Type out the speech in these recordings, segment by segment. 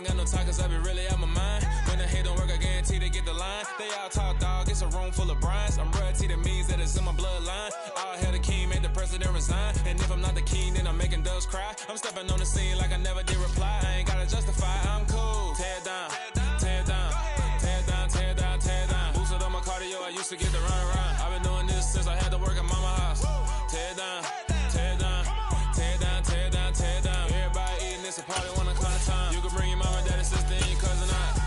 ain't got no time cause I be really out my mind. When the hate don't work, I guarantee they get the line. They all talk, dog, it's a room full of brinds. I'm royalty, that means that it's in my bloodline. All hail the king, make the president resign. And if I'm not the king, then I'm making doves cry. I'm stepping on the scene like I never did reply. I ain't gotta justify, I'm cool. Tear it down, tear it down, tear it down, tear it down, tear it down. Boosted on my cardio, I used to get the run around. I've been doing this since I had to work at mama house. Tear it down, tear it down, tear it down, tear it down, tear it down. Everybody eating this, a party one o'clock time. You can bring your mama, daddy, sister, and your cousin out.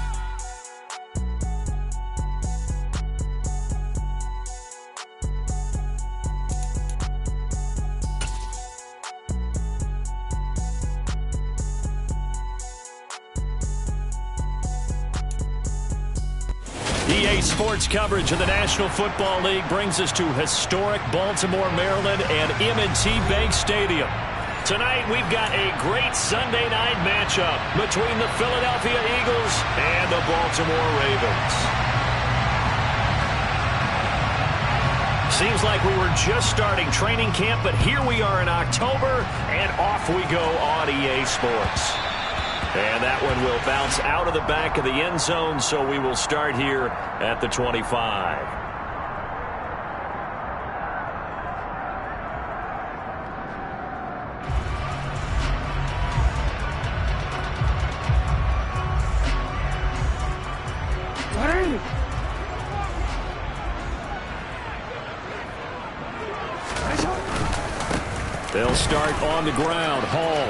EA Sports coverage of the National Football League brings us to historic Baltimore, Maryland and M&T Bank Stadium. Tonight we've got a great Sunday night matchup between the Philadelphia Eagles and the Baltimore Ravens. Seems like we were just starting training camp, but here we are in October, and off we go on EA Sports. And that one will bounce out of the back of the end zone, so we will start here at the 25. They'll start on the ground. Hall.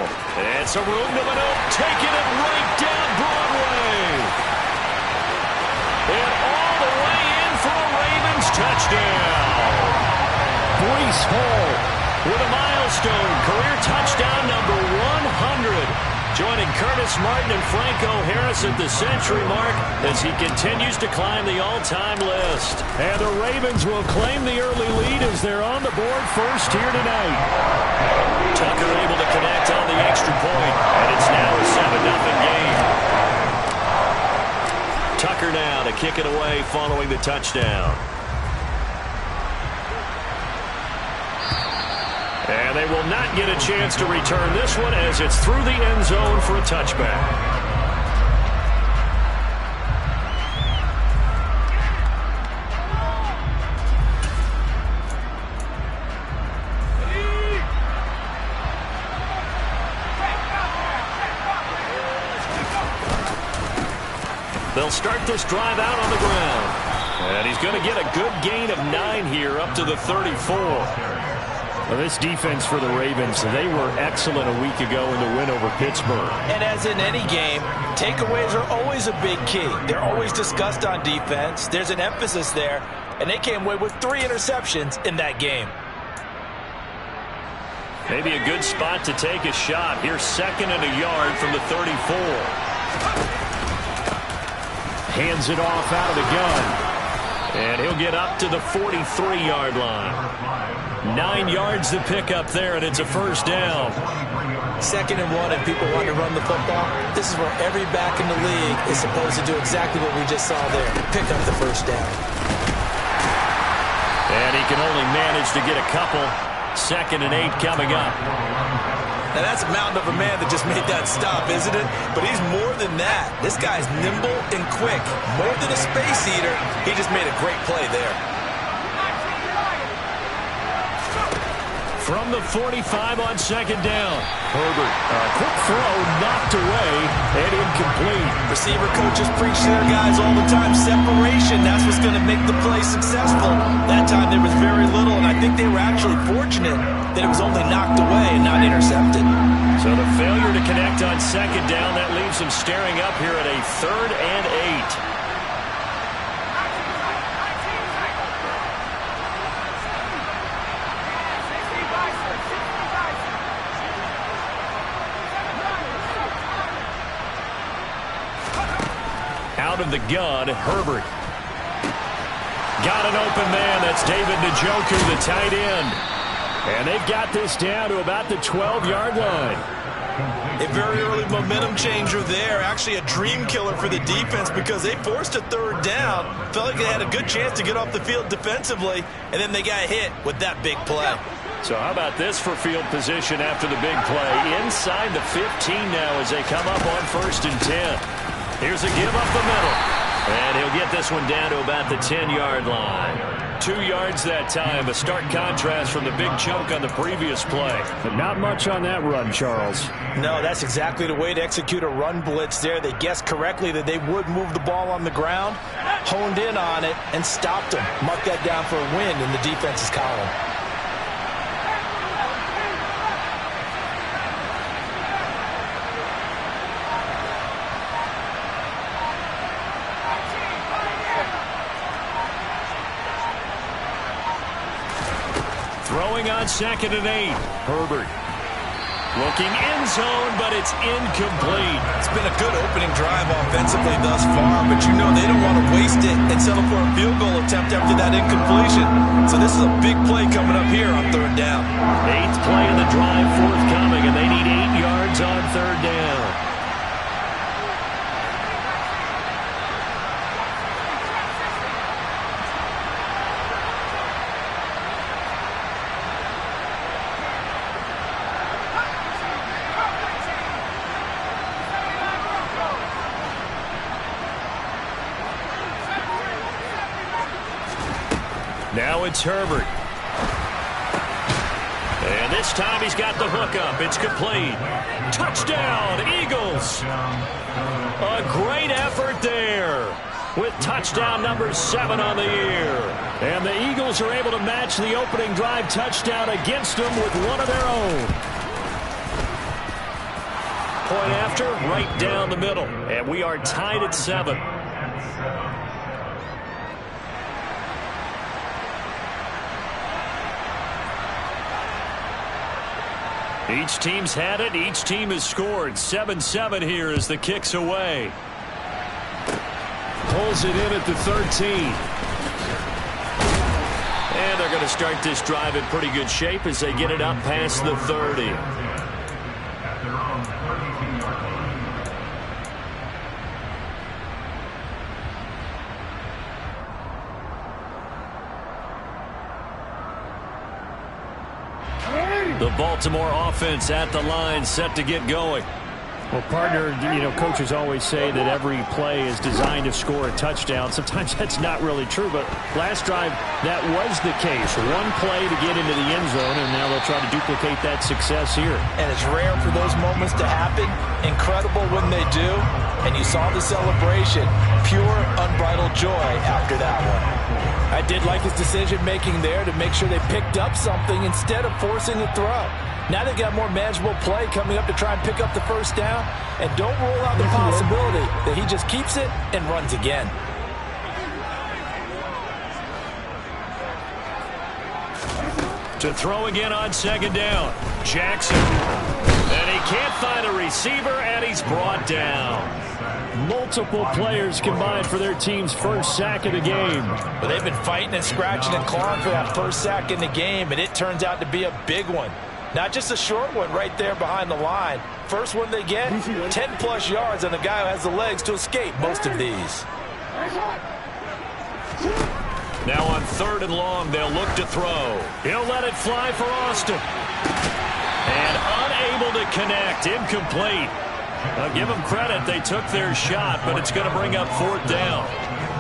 It's a room to maneuver. Taking it right down Broadway. And all the way in for a Ravens touchdown. Breece Hall with a milestone. Career touchdown number 100. Joining Curtis Martin and Franco Harris at the century mark as he continues to climb the all-time list. And the Ravens will claim the early lead as they're on the board first here tonight. Tucker able to connect on the extra point, and it's now a 7-0 game. Tucker now to kick it away following the touchdown. And they will not get a chance to return this one as it's through the end zone for a touchback. They'll start this drive out on the ground. And he's going to get a good gain of 9 here up to the 34. Well, this defense for the Ravens, they were excellent a week ago in the win over Pittsburgh. And as in any game, takeaways are always a big key. They're always discussed on defense. There's an emphasis there, and they came away with 3 interceptions in that game. Maybe a good spot to take a shot. Here's 2nd and a yard from the 34. Hands it off out of the gun. And he'll get up to the 43-yard line. 9 yards to pick up there, and it's a first down. 2nd and 1, and people want to run the football. This is where every back in the league is supposed to do exactly what we just saw there. Pick up the first down. And he can only manage to get a couple. 2nd and 8 coming up. Now that's a mountain of a man that just made that stop, isn't it? But he's more than that. This guy's nimble and quick. More than a space eater. He just made a great play there. From the 45 on 2nd down. Herbert, quick throw, knocked away, and incomplete. Receiver coaches preach to their guys all the time. Separation, that's what's going to make the play successful. That time there was very little, and I think they were actually fortunate that it was only knocked away and not intercepted. So the failure to connect on 2nd down, that leaves them staring up here at a 3rd and 8. Out of the gun, Herbert. Got an open man. That's David Njoku, the tight end. And they've got this down to about the 12-yard line. A very early momentum changer there. Actually a dream killer for the defense because they forced a 3rd down. Felt like they had a good chance to get off the field defensively, and then they got hit with that big play. So how about this for field position after the big play? Inside the 15 now as they come up on 1st and 10. Here's a give up the middle. And he'll get this one down to about the 10-yard line. 2 yards that time. A stark contrast from the big chunk on the previous play. But not much on that run, Charles. No, that's exactly the way to execute a run blitz there. They guessed correctly that they would move the ball on the ground, honed in on it, and stopped them. Mark that down for a win in the defense's column. Throwing on 2nd and 8. Herbert looking end zone, but it's incomplete. It's been a good opening drive offensively thus far, but you know they don't want to waste it and settle for a field goal attempt after that incompletion. So this is a big play coming up here on 3rd down. 8th play of the drive forthcoming, and they need 8 yards on 3rd down. Now it's Herbert. And this time he's got the hook up. It's complete. Touchdown, Eagles. A great effort there with touchdown number 7 on the year. And the Eagles are able to match the opening drive touchdown against them with one of their own. Point after, right down the middle. And we are tied at 7. Each team's had it. Each team has scored. 7-7 here as the kick's away. Pulls it in at the 13. And they're going to start this drive in pretty good shape as they get it up past the 30. The Baltimore offense at the line, set to get going. Well, partner, coaches always say that every play is designed to score a touchdown. Sometimes that's not really true, but last drive, that was the case. One play to get into the end zone, and now they'll try to duplicate that success here. And it's rare for those moments to happen. Incredible when they do. And you saw the celebration. Pure, unbridled joy after that one. I did like his decision-making there to make sure they picked up something instead of forcing the throw. Now they've got more manageable play coming up to try and pick up the 1st down. And don't rule out the possibility that he just keeps it and runs again. To throw again on 2nd down. Jackson. And he can't find a receiver, and he's brought down. Multiple players combined for their team's 1st sack of the game. But they've been fighting and scratching and clawing for that 1st sack in the game, and it turns out to be a big one. Not just a short one right there behind the line. First one they get, 10-plus yards on the guy who has the legs to escape most of these. Now on 3rd and long, they'll look to throw. He'll let it fly for Austin. And unable to connect, incomplete. I'll give them credit, they took their shot, but it's going to bring up 4th down.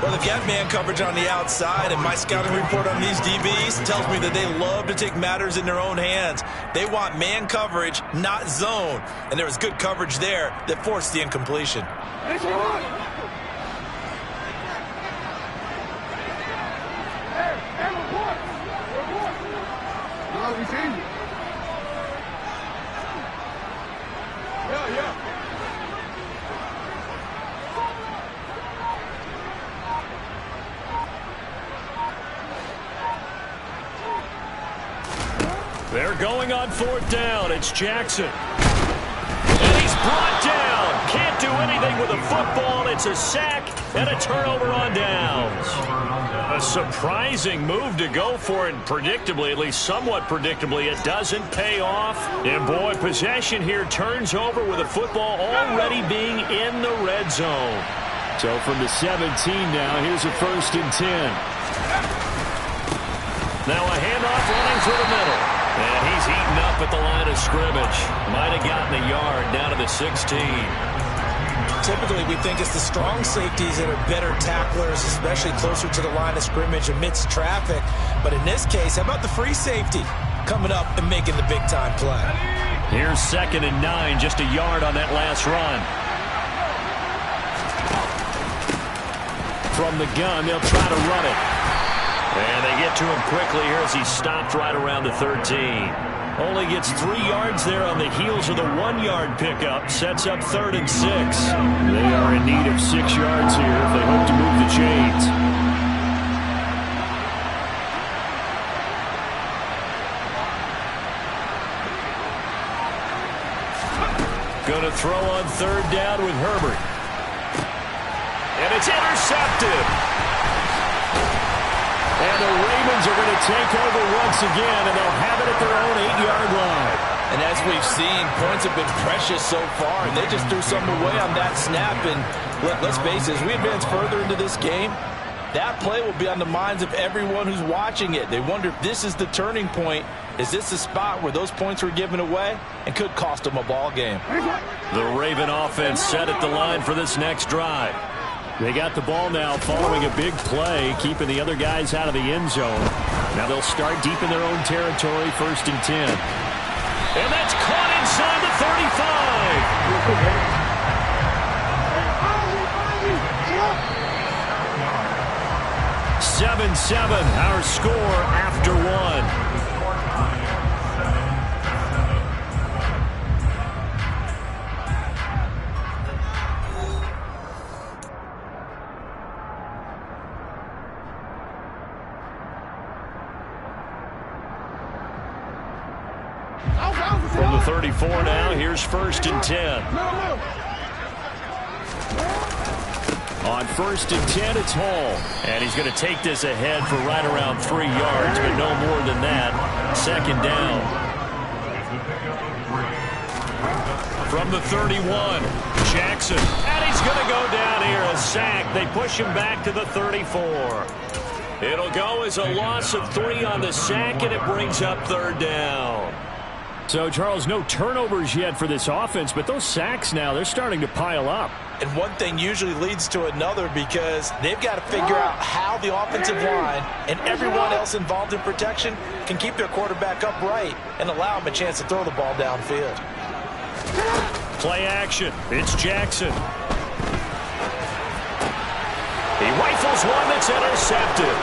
Well, they've got man coverage on the outside, and my scouting report on these DBs tells me that they love to take matters in their own hands. They want man coverage, not zone. And there was good coverage there that forced the incompletion. They're going on 4th down. It's Jackson. And he's brought down. Can't do anything with a football. It's a sack and a turnover on downs. A surprising move to go for it, and predictably, at least somewhat predictably, it doesn't pay off. And boy, possession here turns over with a football already being in the red zone. So from the 17 now, here's a 1st and 10. Now a handoff running through the middle. And he's eaten up at the line of scrimmage. Might have gotten a yard down to the 16. Typically, we think it's the strong safeties that are better tacklers, especially closer to the line of scrimmage amidst traffic. But in this case, how about the free safety coming up and making the big-time play? Here's 2nd and 9, just a yard on that last run. From the gun, they'll try to run it. And they get to him quickly here as he stopped right around the 13. Only gets 3 yards there on the heels of the 1-yard pickup. Sets up 3rd and 6. They are in need of 6 yards here if they hope to move the chains. Going to throw on 3rd down with Herbert. And it's intercepted. And the Ravens are going to take over once again, and they'll have it at their own 8-yard line. And as we've seen, points have been precious so far, and they just threw something away on that snap. And let's face it, as we advance further into this game, that play will be on the minds of everyone who's watching it. They wonder if this is the turning point. Is this the spot where those points were given away and could cost them a ball game? The Raven offense set at the line for this next drive. They got the ball now following a big play, keeping the other guys out of the end zone. Now they'll start deep in their own territory, 1st and 10. And that's caught inside the 35. 7-7, our score after 1. From the 34 now, here's 1st and 10. On 1st and 10, it's Hall. And he's going to take this ahead for right around 3 yards, but no more than that. 2nd down. From the 31, Jackson. And he's going to go down here, a sack. They push him back to the 34. It'll go as a loss of 3 on the sack, and it brings up 3rd down. So, Charles, no turnovers yet for this offense, but those sacks now, they're starting to pile up. And one thing usually leads to another because they've got to figure out how the offensive line and everyone else involved in protection can keep their quarterback upright and allow him a chance to throw the ball downfield. Play action. It's Jackson. He rifles one that's intercepted.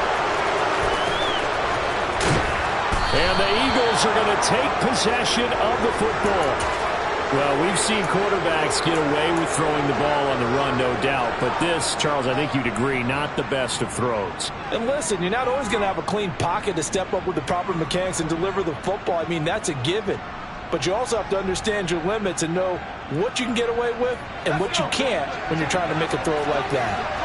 And the Eagles are going to take possession of the football. Well, we've seen quarterbacks get away with throwing the ball on the run, no doubt. But this, Charles, I think you'd agree, not the best of throws. And listen, you're not always going to have a clean pocket to step up with the proper mechanics and deliver the football. I mean, that's a given. But you also have to understand your limits and know what you can get away with and what you can't when you're trying to make a throw like that.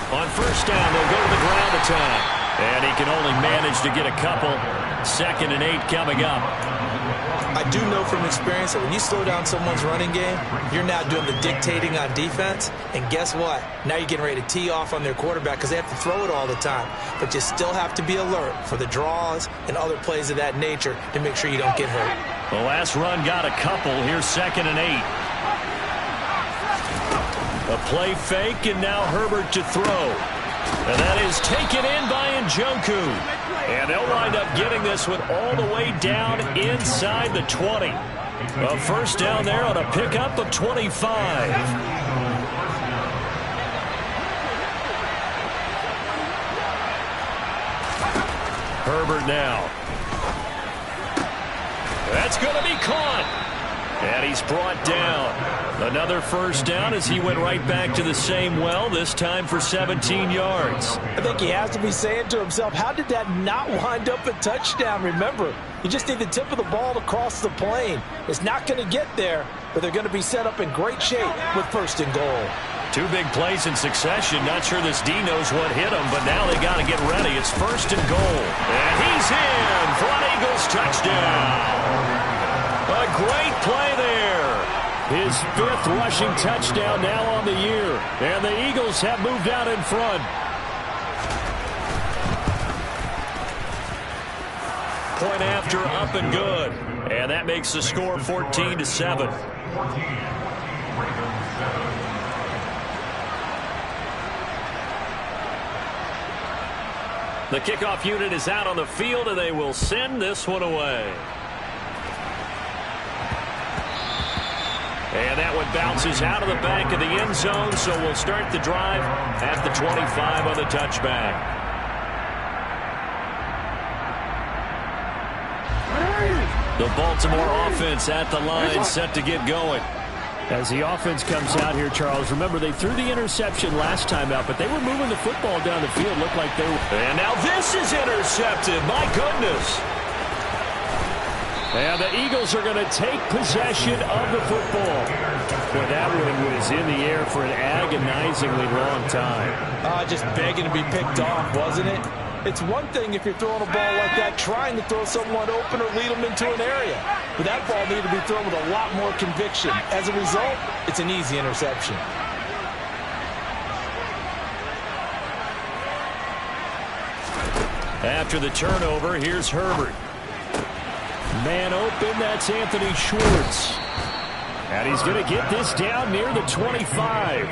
On 1st down, they'll go to the ground attack. And he can only manage to get a couple. 2nd and 8 coming up. I do know from experience that when you slow down someone's running game, you're now doing the dictating on defense. And guess what? Now you're getting ready to tee off on their quarterback because they have to throw it all the time. But you still have to be alert for the draws and other plays of that nature to make sure you don't get hurt. The last run got a couple. Here's 2nd and 8. A play fake, and now Herbert to throw. And that is taken in by Njoku. And they'll wind up getting this one all the way down inside the 20. A 1st down there on a pickup of 25. Herbert now. That's going to be caught. And he's brought down. Another 1st down as he went right back to the same well, this time for 17 yards. I think he has to be saying to himself, how did that not wind up a touchdown? Remember, you just need the tip of the ball to cross the plane. It's not going to get there, but they're going to be set up in great shape with 1st and goal. 2 big plays in succession. Not sure this D knows what hit him, but now they got to get ready. It's 1st and goal. And he's in for an Eagles touchdown. A great play there. His 5th rushing touchdown now on the year. And the Eagles have moved out in front. Point after, up and good. And that makes the score 14-7. The kickoff unit is out on the field, and they will send this one away. And that one bounces out of the back of the end zone, so we'll start the drive at the 25 on the touchback. The Baltimore offense at the line, set to get going. As the offense comes out here, Charles, remember they threw the interception last time out, but they were moving the football down the field. Looked like they were. And now this is intercepted. My goodness. And the Eagles are going to take possession of the football. But that one was in the air for an agonizingly long time. Just begging to be picked off, wasn't it? It's one thing if you're throwing a ball like that, trying to throw someone open or lead them into an area. But that ball needed to be thrown with a lot more conviction. As a result, it's an easy interception. After the turnover, here's Herbert. Man open, that's Anthony Schwartz. And he's going to get this down near the 25.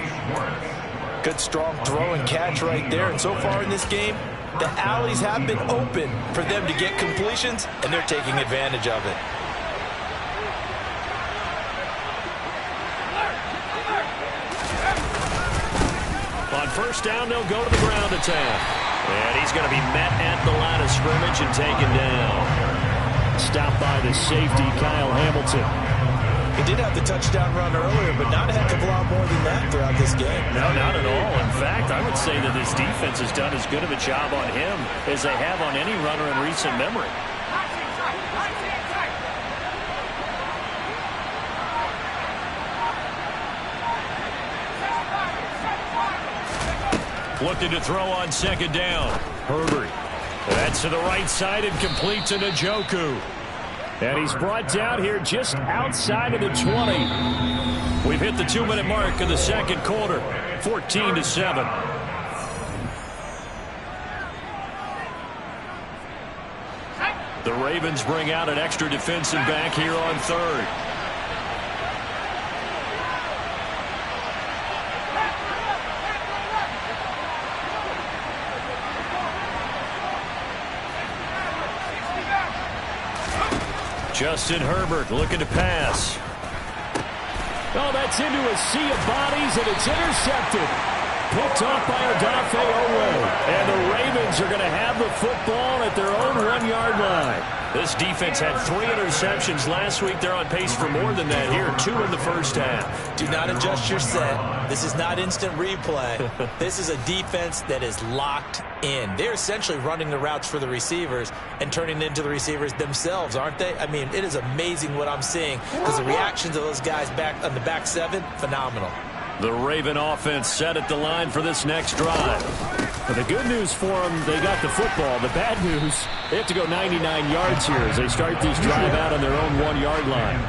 Good strong throw and catch right there. And so far in this game, the alleys have been open for them to get completions, and they're taking advantage of it. On first down, they'll go to the ground attack. And he's going to be met at the line of scrimmage and taken down. Stopped by the safety, Kyle Hamilton. He did have the touchdown run earlier, but not a heck of a lot more than that throughout this game. No, not at all. In fact, I would say that this defense has done as good of a job on him as they have on any runner in recent memory. Looking to throw on second down. Herbert. That's to the right side and complete to Njoku. And he's brought down here just outside of the 20. We've hit the 2-minute mark of the second quarter. 14-7. The Ravens bring out an extra defensive back here on third. Justin Herbert looking to pass. Oh, that's into a sea of bodies, and it's intercepted. Picked off by Odafe Oweh. And the Ravens are going to have the football at their own 1-yard line. This defense had 3 interceptions last week. They're on pace for more than that here. 2 in the first half. Do not adjust your set. This is not instant replay. This is a defense that is locked in. They're essentially running the routes for the receivers and turning it into the receivers themselves, aren't they? I mean, it is amazing what I'm seeing because the reactions of those guys back on the back 7, phenomenal. The Raven offense set at the line for this next drive. But the good news for them, they got the football. The bad news, they have to go 99 yards here as they start this drive out on their own 1-yard line.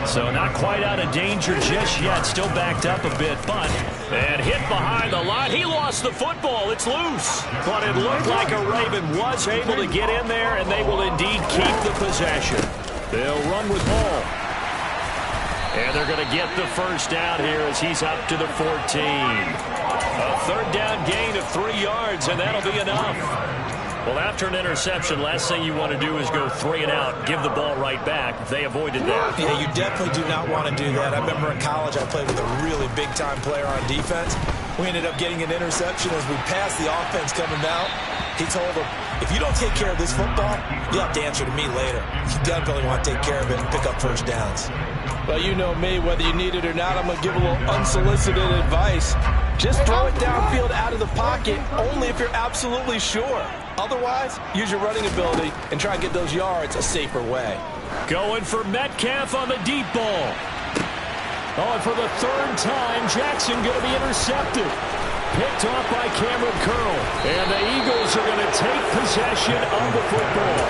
So not quite out of danger just yet. Still backed up a bit, but and hit behind the line. He lost the football. It's loose. But it looked like a Raven was able to get in there, and they will indeed keep the possession. They'll run with ball. And they're going to get the first down here as he's up to the 14. A third down gain of 3 yards, and that'll be enough. Well, after an interception, last thing you want to do is go 3 and out, give the ball right back. They avoided that. Yeah, you definitely do not want to do that. I remember in college I played with a really big-time player on defense. We ended up getting an interception as we passed the offense coming out. He told him, if you don't take care of this football, you'll have to answer to me later. You definitely want to take care of it and pick up first downs. Well, you know me, whether you need it or not, I'm going to give a little unsolicited advice. Just throw it downfield out of the pocket only if you're absolutely sure. Otherwise, use your running ability and try and get those yards a safer way. Going for Metcalf on the deep ball. Oh, and for the 3rd time, Jackson going to be intercepted. Picked off by Cameron Curl. And the Eagles are going to take possession of the football.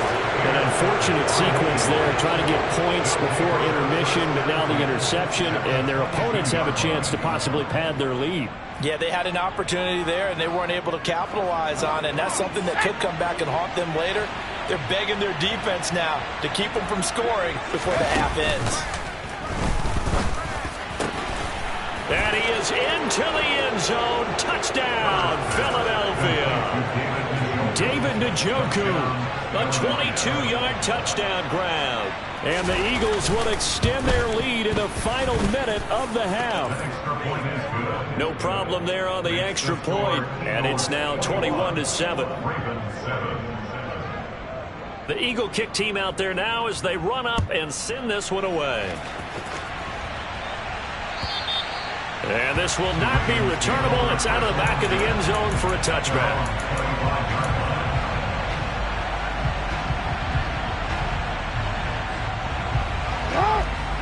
An unfortunate sequence there, trying to get points before intermission, but now the interception, and their opponents have a chance to possibly pad their lead. Yeah, they had an opportunity there, and they weren't able to capitalize on it, and that's something that could come back and haunt them later. They're begging their defense now to keep them from scoring before the half ends. And he is into the end zone. Touchdown, Philadelphia. David Njoku, a 22-yard touchdown grab. And the Eagles will extend their lead in the final minute of the half. No problem there on the extra point, and it's now 21-7. The Eagle kick team out there now as they run up and send this one away. And this will not be returnable. It's out of the back of the end zone for a touchback.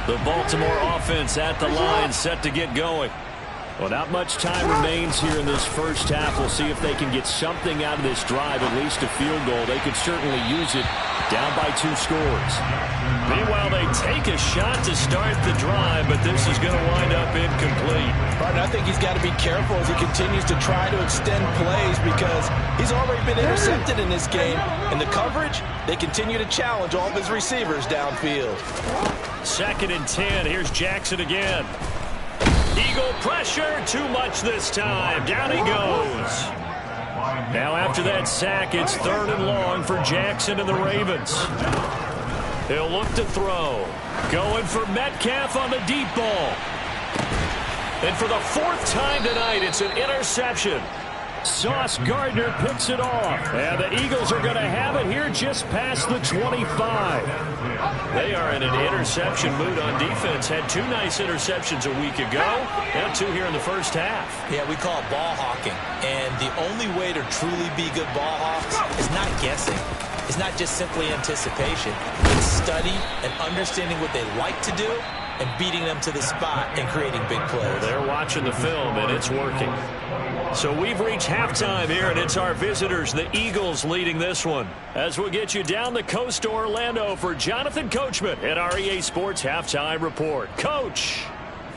The Baltimore offense at the line, set to get going. Well, not much time remains here in this first half. We'll see if they can get something out of this drive, at least a field goal. They could certainly use it, down by 2 scores. Meanwhile, they take a shot to start the drive, but this is going to wind up incomplete. Martin, I think he's got to be careful as he continues to try to extend plays because he's already been intercepted in this game. In the coverage, they continue to challenge all of his receivers downfield. 2nd and 10. Here's Jackson again. Eagle pressure, too much this time. Down he goes. Now after that sack, it's 3rd and long for Jackson and the Ravens. He'll look to throw. Going for Metcalf on the deep ball. And for the 4th time tonight, it's an interception. Sauce Gardner picks it off. And the Eagles are going to have it here just past the 25. They are in an interception mood on defense. Had 2 nice interceptions a week ago. Now 2 here in the first half. Yeah, we call it ball hawking. And the only way to truly be good ball hawks is not guessing. It's not just simply anticipation. It's study and understanding what they like to do and beating them to the spot and creating big plays. They're watching the film, and it's working. So we've reached halftime here, and it's our visitors, the Eagles, leading this one. As we'll get you down the coast to Orlando for Jonathan Coachman at our EA Sports Halftime Report. Coach!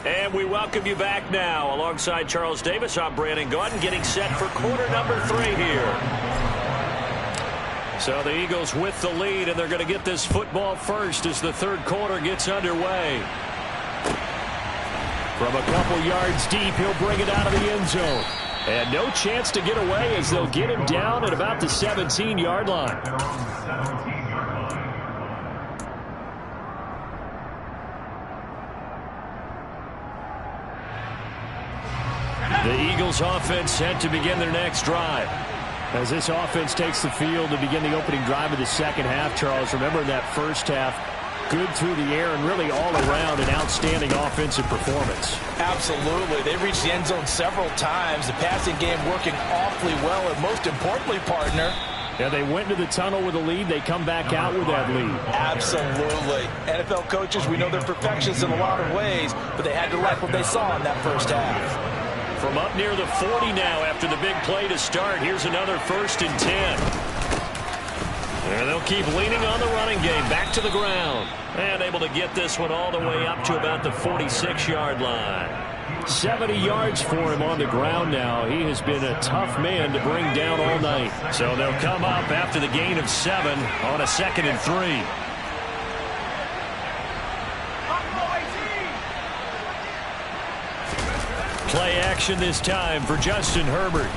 And we welcome you back now. Alongside Charles Davis, I'm Brandon Gaudin, getting set for quarter number 3 here. So the Eagles with the lead, and they're going to get this football first as the 3rd quarter gets underway. From a couple yards deep, he'll bring it out of the end zone. And no chance to get away as they'll get him down at about the 17-yard line. The Eagles offense set to begin their next drive. As this offense takes the field to begin the opening drive of the second half, Charles, remember in that first half, good through the air and really all around an outstanding offensive performance. Absolutely. They reached the end zone several times. The passing game working awfully well, and most importantly, partner, yeah, they went to the tunnel with a lead. They come back out with that lead. Absolutely. NFL coaches, we know they're perfectionists in a lot of ways, but they had to like what they saw in that first half. From up near the 40 now after the big play to start, here's another 1st and 10. And they'll keep leaning on the running game. Back to the ground. And able to get this one all the way up to about the 46-yard line. 70 yards for him on the ground now. He has been a tough man to bring down all night. So they'll come up after the gain of 7 on a 2nd and 3. Play action this time for Justin Herbert.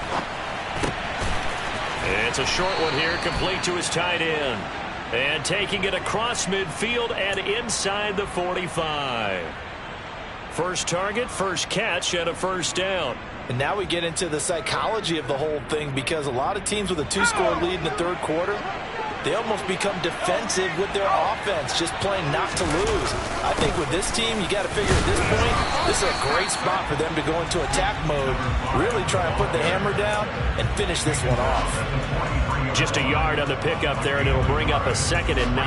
It's a short one here, complete to his tight end. And taking it across midfield and inside the 45. First target, first catch, and a 1st down. And now we get into the psychology of the whole thing, because a lot of teams with a 2-score lead in the 3rd quarter, they almost become defensive with their offense, just playing not to lose. I think with this team, you got to figure at this point, this is a great spot for them to go into attack mode, really try and put the hammer down and finish this one off. Just a yard on the pickup there, and it'll bring up a 2nd and 9.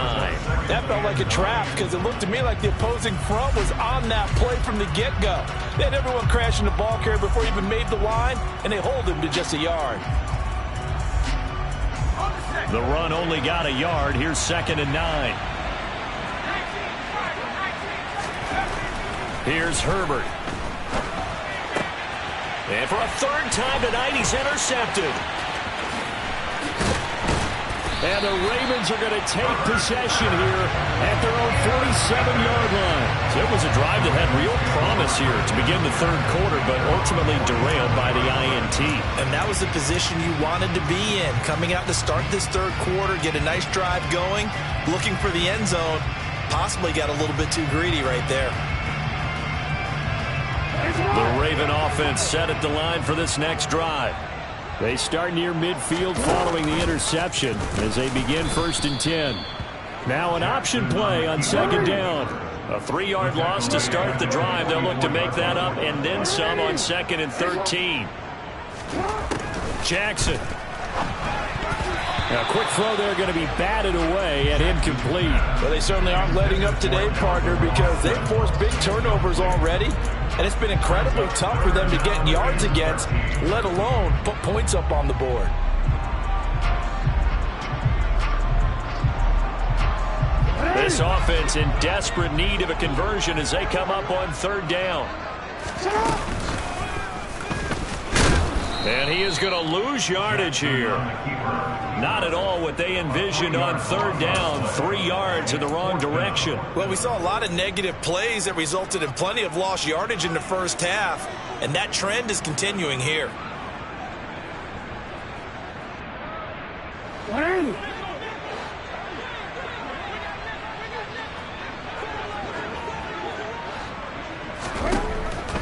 That felt like a trap, because it looked to me like the opposing front was on that play from the get-go. They had everyone crashing the ball carrier before he even made the line, and they hold him to just a yard. The run only got a yard. Here's 2nd and 9. Here's Herbert. And for a 3rd time tonight, he's intercepted. And the Ravens are going to take possession here at their own 47-yard line. So it was a drive that had real promise here to begin the 3rd quarter, but ultimately derailed by the INT. And that was the position you wanted to be in. Coming out to start this 3rd quarter, get a nice drive going, looking for the end zone. Possibly got a little bit too greedy right there. The Raven offense set at the line for this next drive. They start near midfield following the interception as they begin 1st and 10. Now an option play on 2nd down. A 3-yard loss to start the drive. They'll look to make that up and then some on 2nd and 13. Jackson. A quick throw there going to be batted away and incomplete. Well, they certainly aren't letting up today, partner, because they've forced big turnovers already. And it's been incredibly tough for them to get yards against, let alone put points up on the board. This offense in desperate need of a conversion as they come up on 3rd down. And he is going to lose yardage here. Not at all what they envisioned on 3rd down. 3 yards in the wrong direction. Well, we saw a lot of negative plays that resulted in plenty of lost yardage in the 1st half. And that trend is continuing here.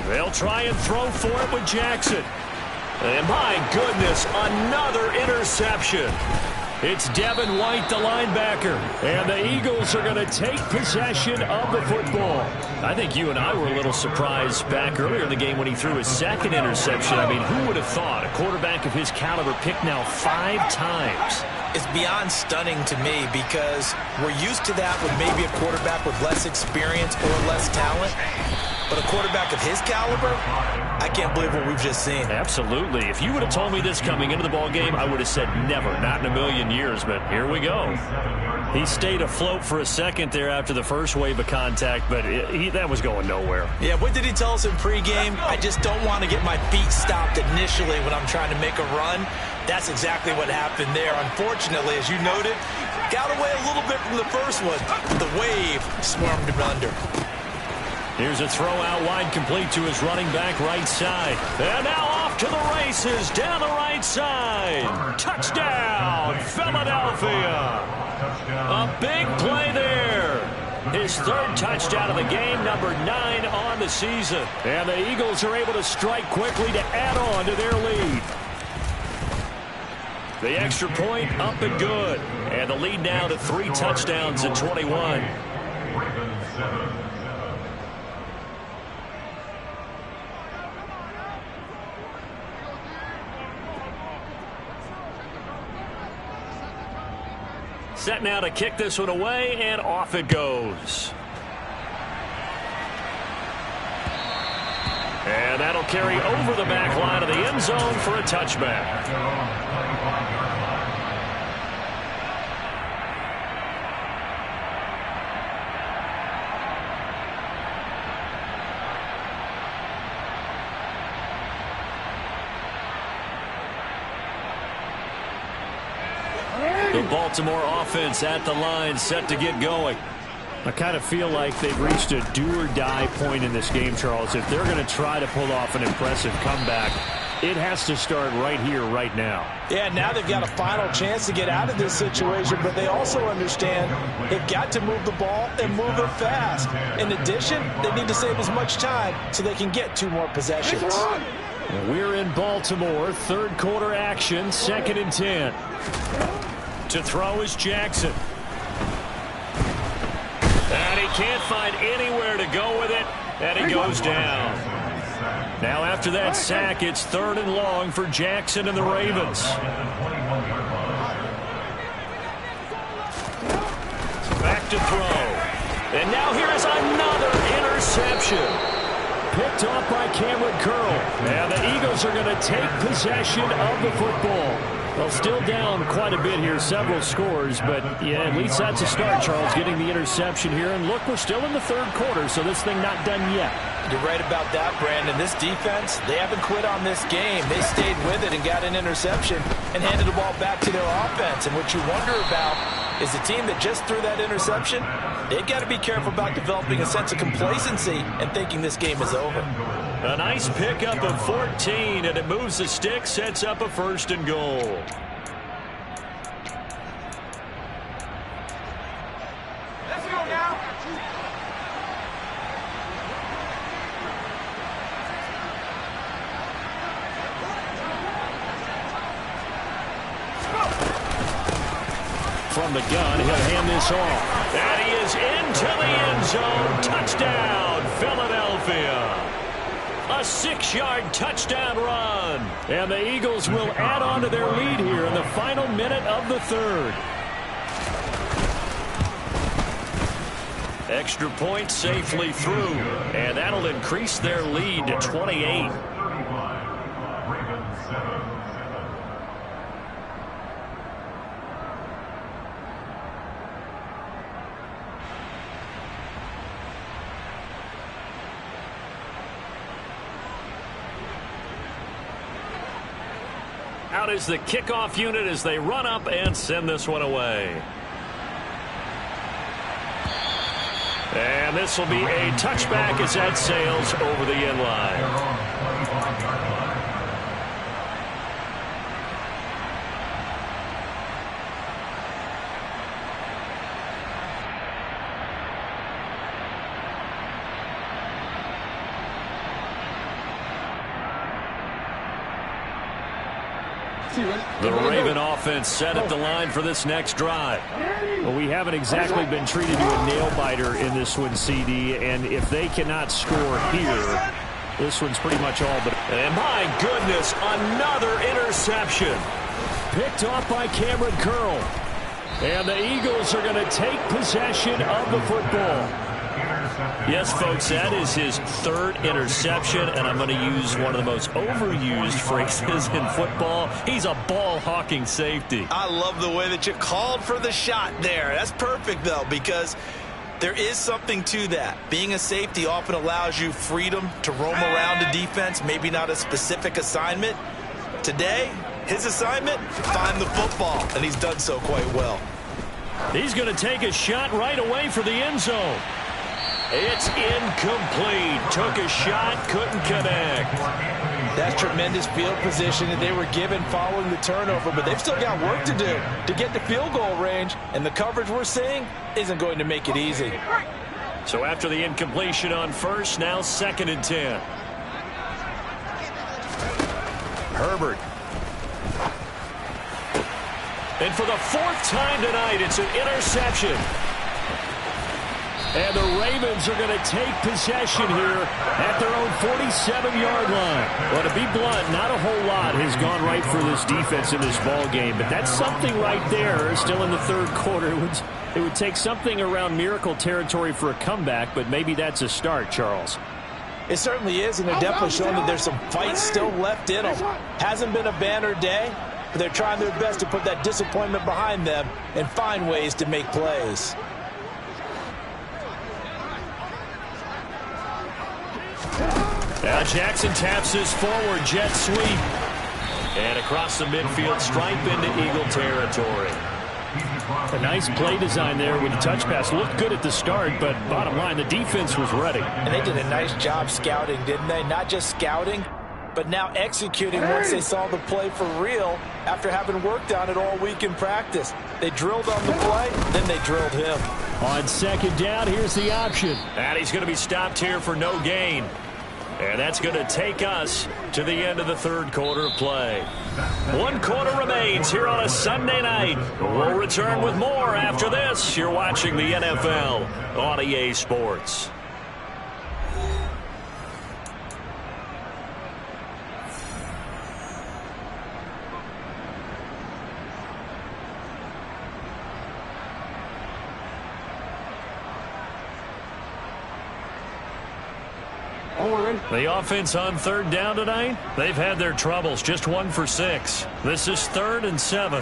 They'll try and throw for it with Jackson. And my goodness, another interception. It's Devin White, the linebacker. And the Eagles are going to take possession of the football. I think you and I were a little surprised back earlier in the game when he threw his 2nd interception. I mean, who would have thought a quarterback of his caliber picked now 5 times? It's beyond stunning to me because we're used to that with maybe a quarterback with less experience or less talent. But a quarterback of his caliber, I can't believe what we've just seen. Absolutely. If you would have told me this coming into the ball game, I would have said never, not in a million years. But here we go. He stayed afloat for a second there after the first wave of contact, but that was going nowhere. Yeah, what did he tell us in pregame? I just don't want to get my feet stopped initially when I'm trying to make a run. That's exactly what happened there. Unfortunately, as you noted, got away a little bit from the first one. The wave swarmed him under. Here's a throw out wide, complete to his running back right side. And now off to the races down the right side. Touchdown, Philadelphia. A big play there. His 3rd touchdown of the game, number 9 on the season. And the Eagles are able to strike quickly to add on to their lead. The extra point up and good. And the lead now to 3 touchdowns at 21. Set now to kick this one away, and off it goes. And that'll carry over the back line of the end zone for a touchback. The Baltimore offense at the line, set to get going. I kind of feel like they've reached a do-or-die point in this game, Charles. If they're going to try to pull off an impressive comeback, it has to start right here, right now. Yeah, now they've got a final chance to get out of this situation, but they also understand they've got to move the ball and move it fast. In addition, they need to save as much time so they can get 2 more possessions. We're in Baltimore, 3rd quarter action, 2nd and 10. To throw is Jackson. And he can't find anywhere to go with it, and he goes down. Now after that sack, it's 3rd and long for Jackson and the Ravens. Back to throw. And now here is another interception. Picked off by Cameron Curl. And the Eagles are going to take possession of the football. Well, still down quite a bit here, several scores, but yeah, at least that's a start, Charles, getting the interception here. And look, we're still in the third quarter, so this thing not done yet. You're right about that, Brandon. This defense, they haven't quit on this game. They stayed with it and got an interception and handed the ball back to their offense. And what you wonder about is the team that just threw that interception, they've got to be careful about developing a sense of complacency and thinking this game is over. A nice pickup of 14, and it moves the stick, sets up a 1st and goal. Let's go now. From the gun, he'll hand this off. And he is into the end zone. Touchdown, Philadelphia. A 6-yard touchdown run. And the Eagles will add on to their lead here in the final minute of the third. Extra point safely through, and that'll increase their lead to 28. Out is the kickoff unit as they run up and send this one away. And this will be a touchback as that sails over the end line. The Raven offense set at the line for this next drive. Well, we haven't exactly been treated to a nail-biter in this one, CD, and if they cannot score here, this one's pretty much all but... And my goodness, another interception. Picked off by Cameron Curl. And the Eagles are going to take possession of the football. Yes, folks, that is his 3rd interception, and I'm going to use one of the most overused phrases in football. He's a ball-hawking safety. I love the way that you called for the shot there. That's perfect, though, because there is something to that. Being a safety often allows you freedom to roam around a defense, maybe not a specific assignment. Today, his assignment, find the football, and he's done so quite well. He's going to take a shot right away for the end zone. It's incomplete. Took a shot, couldn't connect. That's tremendous field position that they were given following the turnover, but they've still got work to do to get to field goal range, and the coverage we're seeing isn't going to make it easy. So after the incompletion on first, now 2nd and 10. Herbert. And for the 4th time tonight, it's an interception. And the Ravens are going to take possession here at their own 47-yard line. Well, to be blunt, not a whole lot has gone right for this defense in this ball game, but that's something right there. Still in the third quarter. It would take something around miracle territory for a comeback, but maybe that's a start, Charles. It certainly is, and they're definitely showing that there's some fight still left in them. Hasn't been a banner day, but they're trying their best to put that disappointment behind them and find ways to make plays. Now Jackson taps his forward jet sweep. And across the midfield stripe into Eagle territory. A nice play design there with the touch pass. Looked good at the start, but bottom line, the defense was ready. And they did a nice job scouting, didn't they? Not just scouting, but now executing once they saw the play for real after having worked on it all week in practice. They drilled on the play, then they drilled him. On 2nd down, here's the option. And he's going to be stopped here for no gain. And that's going to take us to the end of the third quarter of play. 1 quarter remains here on a Sunday night. We'll return with more after this. You're watching the NFL on EA Sports. The offense on third down tonight, they've had their troubles, just 1 for 6. This is 3rd and 7.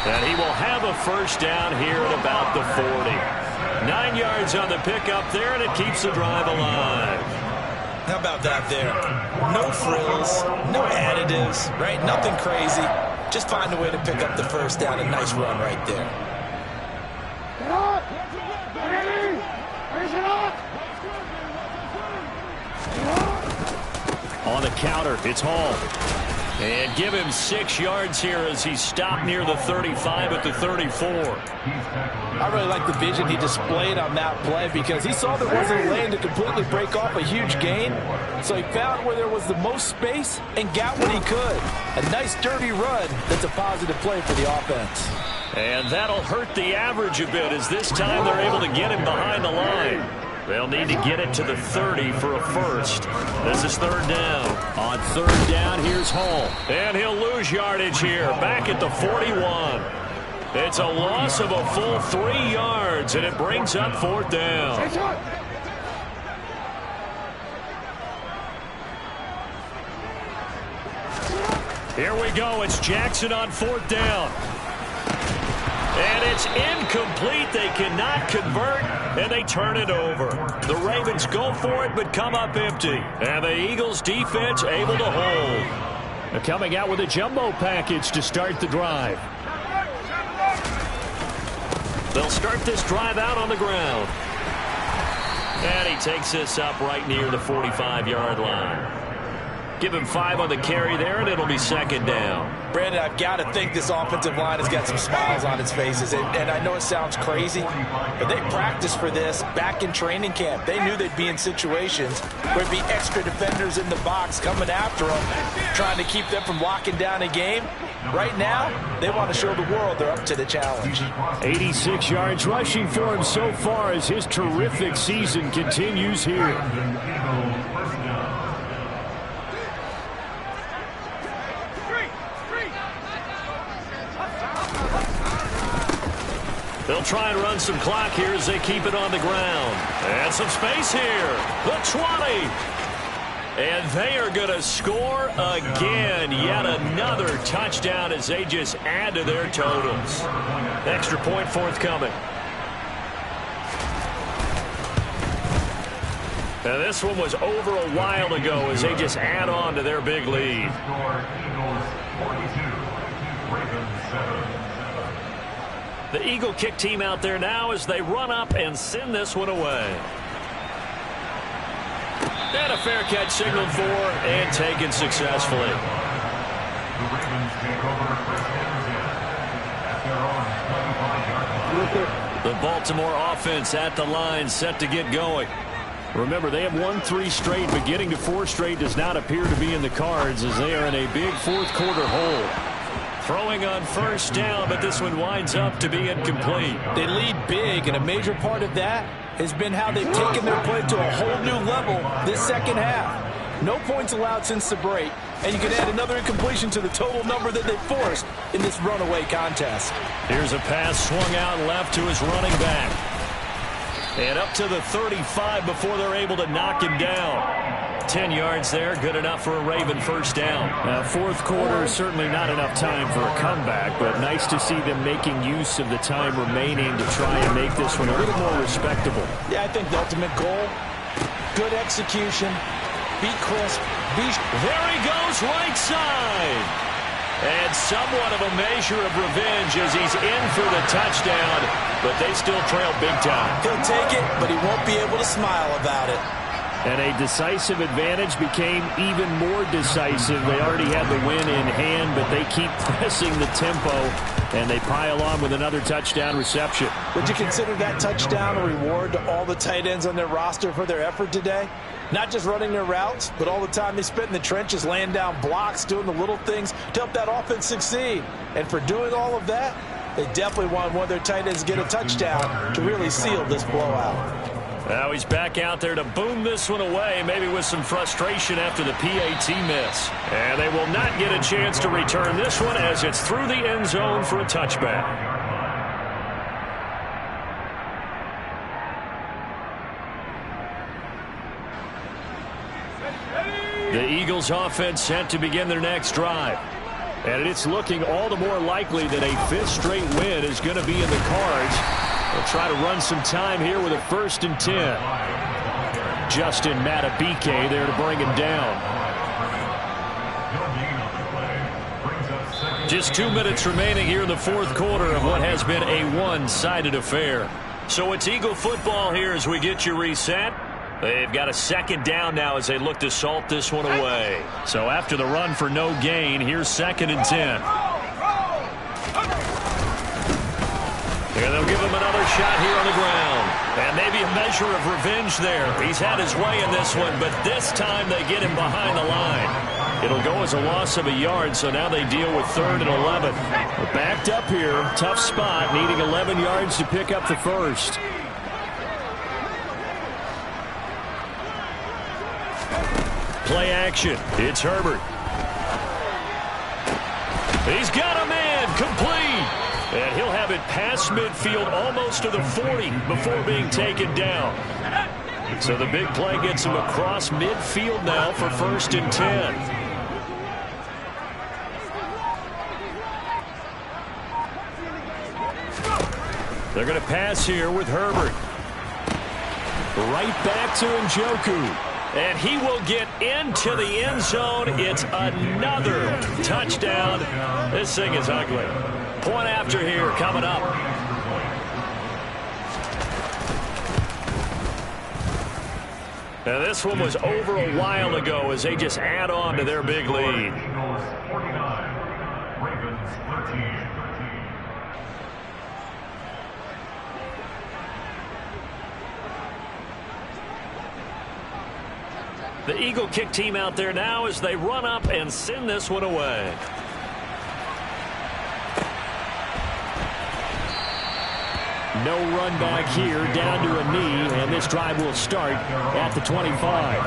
And he will have a first down here at about the 40. 9 yards on the pickup there, and it keeps the drive alive. How about that there? No frills, no additives, right? Nothing crazy. Just find a way to pick up the first down. A nice run right there. On the counter, it's Hall. And give him 6 yards here as he's stopped near the 35 at the 34. I really like the vision he displayed on that play because he saw there wasn't a lane to completely break off a huge gain. So he found where there was the most space and got what he could. A nice dirty run that's a positive play for the offense. And that'll hurt the average a bit as this time they're able to get him behind the line. They'll need to get it to the 30 for a first. This is 3rd down. On 3rd down, here's Hall. And he'll lose yardage here, back at the 41. It's a loss of a full 3 yards, and it brings up 4th down. Here we go. It's Jackson on 4th down. And it's incomplete. They cannot convert, and they turn it over. The Ravens go for it, but come up empty. And the Eagles defense able to hold. They're coming out with a jumbo package to start the drive. They'll start this drive out on the ground. And he takes this up right near the 45-yard line. Give him 5 on the carry there, and it'll be 2nd down. Brandon, I've got to think this offensive line has got some smiles on its faces. And I know it sounds crazy, but they practiced for this back in training camp. They knew they'd be in situations where there'd be extra defenders in the box coming after them, trying to keep them from locking down a game. Right now, they want to show the world they're up to the challenge. 86 yards rushing for him so far as his terrific season continues here. They'll try and run some clock here as they keep it on the ground. And some space here. The 20. And they are going to score again. Yet another touchdown as they just add to their totals. Extra point forthcoming. And this one was over a while ago as they just add on to their big lead. The Eagle kick team out there now as they run up and send this one away. And a fair catch signaled for and taken successfully. The Baltimore offense at the line set to get going. Remember, they have won 3 straight, but getting to 4 straight does not appear to be in the cards as they are in a big 4th quarter hole. Throwing on 1st down, but this one winds up to be incomplete. They lead big, and a major part of that has been how they've taken their play to a whole new level this 2nd half. No points allowed since the break, and you can add another incompletion to the total number that they've forced in this runaway contest. Here's a pass swung out left to his running back. And up to the 35 before they're able to knock him down. 10 yards there, good enough for a Raven 1st down. 4th quarter, certainly not enough time for a comeback, but nice to see them making use of the time remaining to try and make this one a little more respectable. Yeah, I think the ultimate goal, good execution, be crisp, there he goes right side. And somewhat of a measure of revenge as he's in for the touchdown, but they still trail big time. He'll take it, but he won't be able to smile about it. And a decisive advantage became even more decisive. They already had the win in hand, but they keep pressing the tempo, and they pile on with another touchdown reception. Would you consider that touchdown a reward to all the tight ends on their roster for their effort today? Not just running their routes, but all the time they spent in the trenches, laying down blocks, doing the little things to help that offense succeed. And for doing all of that, they definitely want one of their tight ends to get a touchdown to really seal this blowout. Now he's back out there to boom this one away, maybe with some frustration after the PAT miss. And they will not get a chance to return this one as it's through the end zone for a touchback. Eagles offense set to begin their next drive. And it's looking all the more likely that a fifth straight win is going to be in the cards. They'll try to run some time here with a 1st and 10. Justin Matabike there to bring him down. Just 2 minutes remaining here in the fourth quarter of what has been a one-sided affair. So it's Eagle football here as we get you reset. They've got a 2nd down now as they look to salt this one away. So after the run for no gain, here's 2nd and 10. And they'll give him another shot here on the ground. And maybe a measure of revenge there. He's had his way in this one, but this time they get him behind the line. It'll go as a loss of a yard, so now they deal with 3rd and 11. We're backed up here. Tough spot, needing 11 yards to pick up the first. Play action. It's Herbert. He's got a man. Complete. And he'll have it past midfield almost to the 40 before being taken down. So the big play gets him across midfield now for 1st and 10. They're going to pass here with Herbert. Right back to Njoku. And he will get into the end zone. It's another touchdown. This thing is ugly. Point after here coming up. Now this one was over a while ago as they just add on to their big lead. The Eagle kick team out there now as they run up and send this one away. No run back here, down to a knee, and this drive will start at the 25.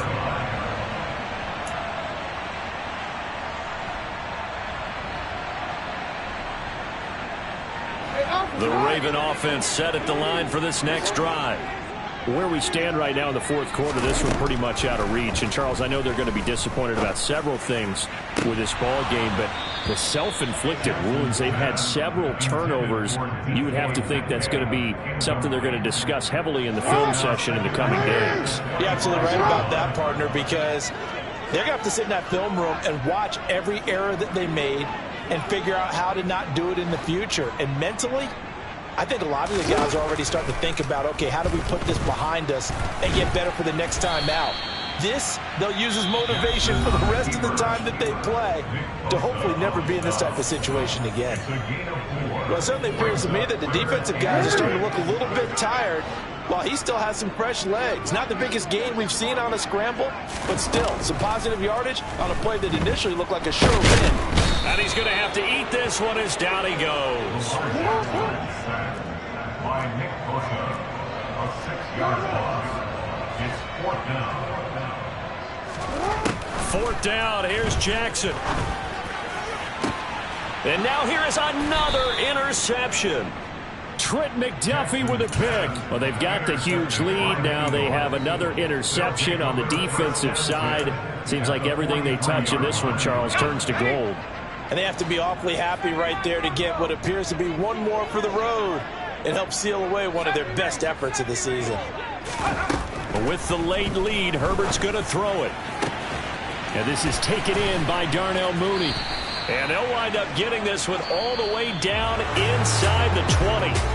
The Raven offense set at the line for this next drive. Where we stand right now in the fourth quarter, this one pretty much out of reach. And, Charles, I know they're going to be disappointed about several things with this ball game, but the self-inflicted wounds, they've had several turnovers. You would have to think that's going to be something they're going to discuss heavily in the film session in the coming days. You're absolutely right about that, partner, because they're going to have to sit in that film room and watch every error that they made and figure out how to not do it in the future. And mentally, I think a lot of the guys are already starting to think about, okay, how do we put this behind us and get better for the next time out? This, they'll use as motivation for the rest of the time that they play to hopefully never be in this type of situation again. Well, it certainly appears to me that the defensive guys are starting to look a little bit tired while he still has some fresh legs. Not the biggest gain we've seen on a scramble, but still some positive yardage on a play that initially looked like a sure win. And he's going to have to eat this one as down he goes. By Nick Bosa, a 6-yard loss. It's 4th down. 4th down. Here's Jackson. And now here is another interception. Trent McDuffie with a pick. Well, they've got the huge lead. Now they have another interception on the defensive side. Seems like everything they touch in this one, Charles, turns to gold. And they have to be awfully happy right there to get what appears to be one more for the road. It helps seal away one of their best efforts of the season. With the late lead, Herbert's going to throw it. And this is taken in by Darnell Mooney. And they'll wind up getting this one all the way down inside the 20.